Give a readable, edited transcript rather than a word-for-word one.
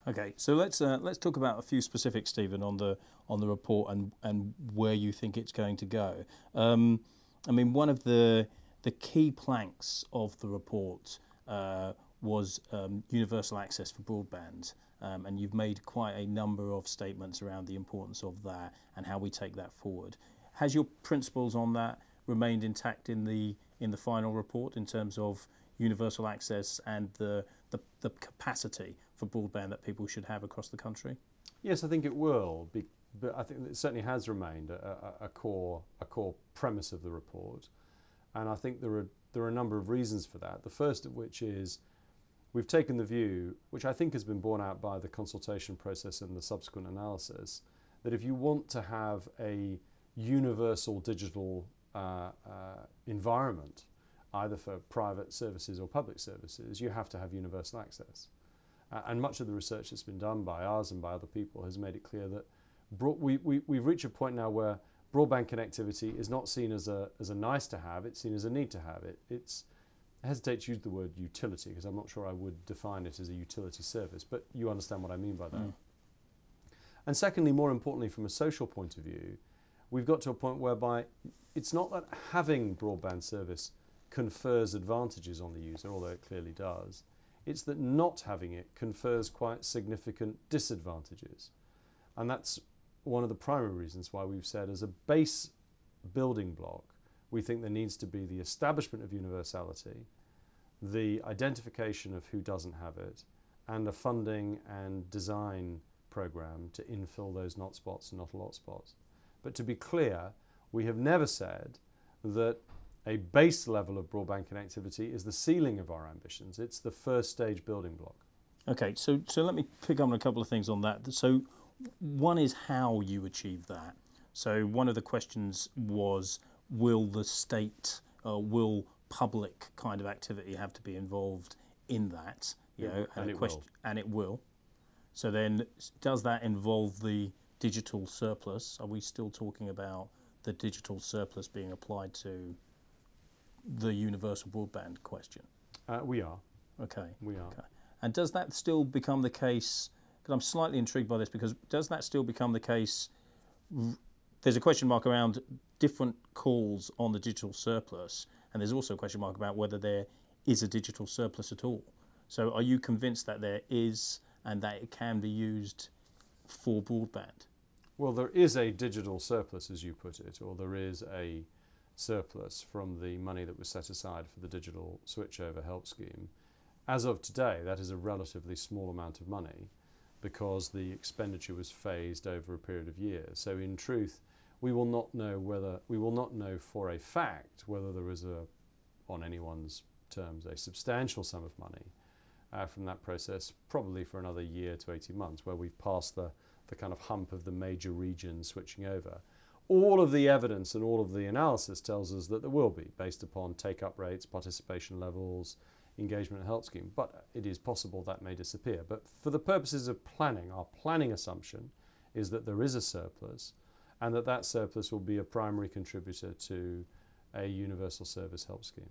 Okay, so let's talk about a few specifics, Stephen, on the report and where you think it's going to go. I mean, one of the key planks of the report was universal access for broadband, and you've made quite a number of statements around the importance of that and how we take that forward. Has your principles on that remained intact in the final report in terms of universal access and the capacity for broadband that people should have across the country? Yes, I think it will, but I think it certainly has remained a core premise of the report, and I think there are a number of reasons for that. The first of which is we've taken the view, which I think has been borne out by the consultation process and the subsequent analysis, that if you want to have a universal digital environment, either for private services or public services, you have to have universal access. And much of the research that's been done by us and by other people has made it clear that we've reached a point now where broadband connectivity is not seen as a nice to have, it's seen as a need to have. I hesitate to use the word utility because I'm not sure I would define it as a utility service, but you understand what I mean by that. And secondly, more importantly, from a social point of view, we've got to a point whereby it's not that having broadband service confers advantages on the user, although it clearly does. It's that not having it confers quite significant disadvantages. And that's one of the primary reasons why we've said as a base building block, we think there needs to be the establishment of universality, the identification of who doesn't have it, and a funding and design program to infill those not spots and not a lot spots. But to be clear, we have never said that a base level of broadband connectivity is the ceiling of our ambitions. It's the first stage building block. Okay, so let me pick up on a couple of things on that. So one is how you achieve that. So one of the questions was, will the state, will public kind of activity have to be involved in that? You know, and it will. And it will. So then does that involve the digital surplus? Are we still talking about the digital surplus being applied to the universal broadband question? We are. Okay. We are. Okay. And does that still become the case? Because I'm slightly intrigued by this, because does that still become the case? There's a question mark around different calls on the digital surplus, and there's also a question mark about whether there is a digital surplus at all. So are you convinced that there is and that it can be used for broadband? Well, there is a digital surplus, as you put it, or there is a surplus from the money that was set aside for the digital switchover help scheme. As of today, that is a relatively small amount of money because the expenditure was phased over a period of years. So in truth, we will not know for a fact whether there is on anyone's terms, a substantial sum of money from that process, probably for another year to 18 months, where we've passed the kind of hump of the major regions switching over. All of the evidence and all of the analysis tells us that there will be, based upon take-up rates, participation levels, engagement and help scheme. But it is possible that may disappear. But for the purposes of planning, our planning assumption is that there is a surplus and that surplus will be a primary contributor to a universal service help scheme.